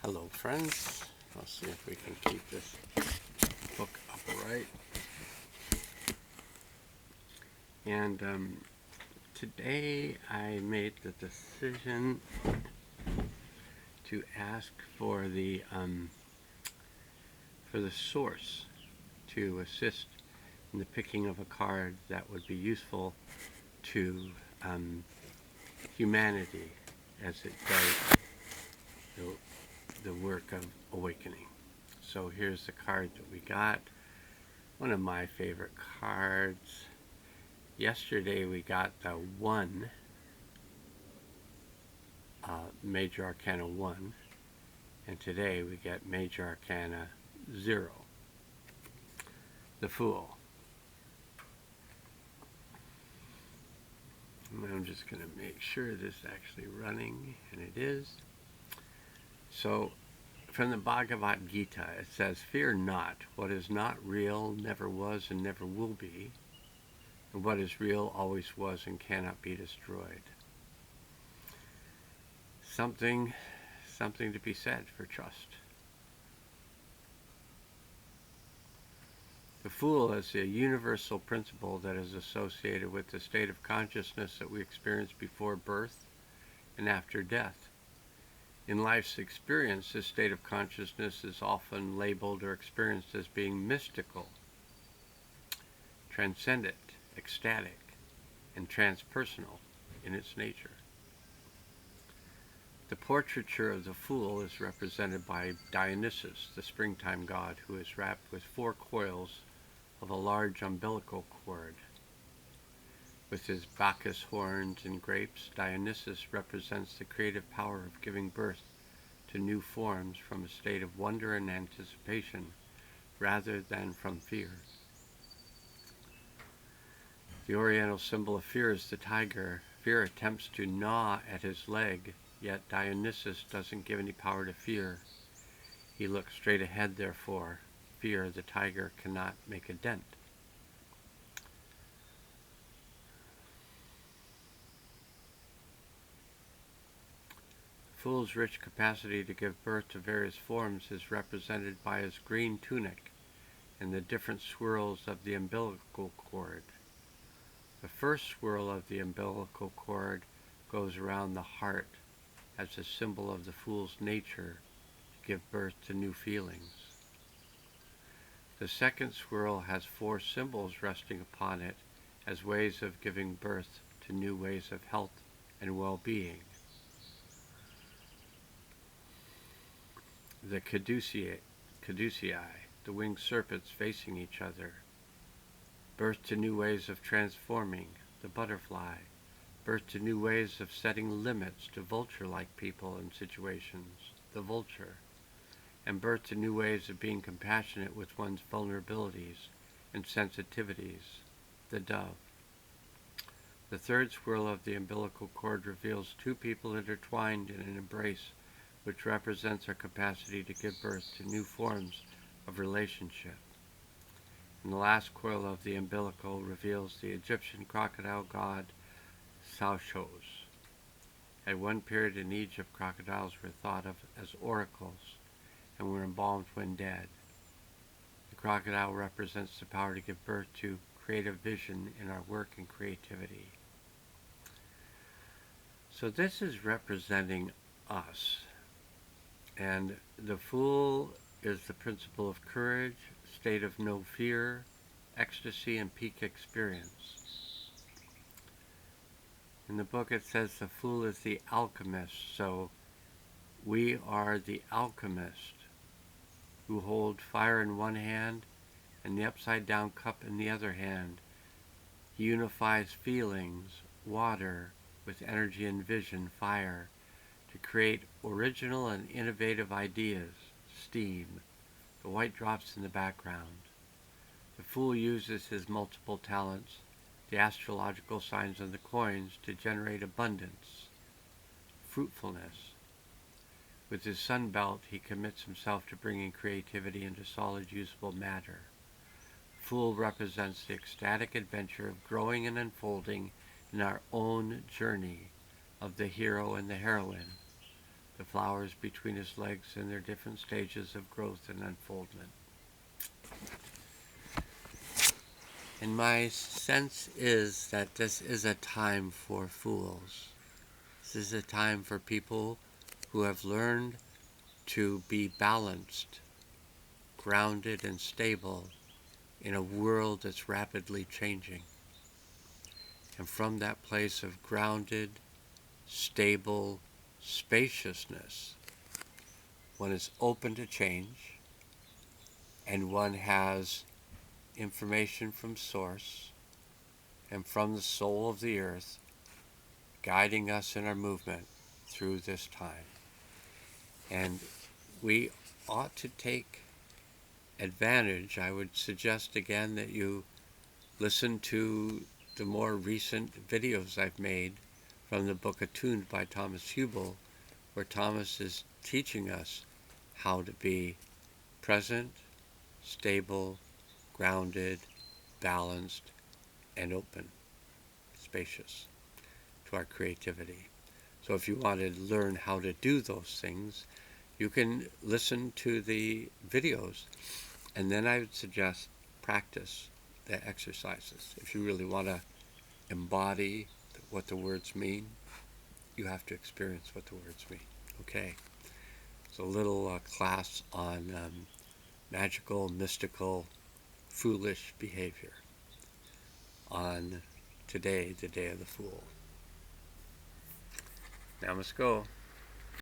Hello friends, let's see if we can keep this book upright. And today I made the decision to ask for the source to assist in the picking of a card that would be useful to humanity as it does the work of awakening. So here's the card that we got. One of my favorite cards. Yesterday we got the 1, Major Arcana 1, and today we get Major Arcana 0, the Fool. And I'm just going to make sure this is actually running, and it is. So, from the Bhagavad Gita, it says, "Fear not, what is not real never was and never will be, and what is real always was and cannot be destroyed." Something to be said for trust. The Fool is a universal principle that is associated with the state of consciousness that we experience before birth and after death. In life's experience, this state of consciousness is often labeled or experienced as being mystical, transcendent, ecstatic, and transpersonal in its nature. The portraiture of the Fool is represented by Dionysus, the springtime god, who is wrapped with 4 coils of a large umbilical cord. With his Bacchus horns and grapes, Dionysus represents the creative power of giving birth to new forms from a state of wonder and anticipation rather than from fear. The Oriental symbol of fear is the tiger. Fear attempts to gnaw at his leg, yet Dionysus doesn't give any power to fear. He looks straight ahead, therefore. Fear, the tiger, cannot make a dent. The Fool's rich capacity to give birth to various forms is represented by his green tunic and the different swirls of the umbilical cord. The first swirl of the umbilical cord goes around the heart as a symbol of the Fool's nature to give birth to new feelings. The second swirl has 4 symbols resting upon it as ways of giving birth to new ways of health and well-being. The caduceae, the winged serpents facing each other. Birth to new ways of transforming, the butterfly. Birth to new ways of setting limits to vulture-like people and situations, the vulture. And birth to new ways of being compassionate with one's vulnerabilities and sensitivities, the dove. The third swirl of the umbilical cord reveals 2 people intertwined in an embrace, which represents our capacity to give birth to new forms of relationship. And the last coil of the umbilical reveals the Egyptian crocodile god Sauchos. At one period in Egypt, crocodiles were thought of as oracles and were embalmed when dead. The crocodile represents the power to give birth to creative vision in our work and creativity. So this is representing us. And the Fool is the principle of courage, state of no fear, ecstasy and peak experience. In the book it says the Fool is the alchemist, so we are the alchemist who hold fire in one hand and the upside down cup in the other hand. He unifies feelings, water, with energy and vision, fire, to create original and innovative ideas, steam, the white drops in the background. The Fool uses his multiple talents, the astrological signs on the coins, to generate abundance, fruitfulness. With his sun belt, he commits himself to bringing creativity into solid, usable matter. The Fool represents the ecstatic adventure of growing and unfolding in our own journey of the hero and the heroine. the flowers between his legs in their different stages of growth and unfoldment. And my sense is that this is a time for fools. This is a time for people who have learned to be balanced, grounded, and stable in a world that's rapidly changing. And from that place of grounded, stable spaciousness, one is open to change, and one has information from Source and from the soul of the earth guiding us in our movement through this time. And we ought to take advantage. I would suggest again that you listen to the more recent videos I've made from the book Attuned by Thomas Hubel, where Thomas is teaching us how to be present, stable, grounded, balanced, and open, spacious to our creativity. So if you want to learn how to do those things, you can listen to the videos, and then I would suggest practice the exercises. If you really want to embody what the words mean, you have to experience what the words mean. Okay, so a little class on magical, mystical, foolish behavior on today, the Day of the Fool. Now let's go.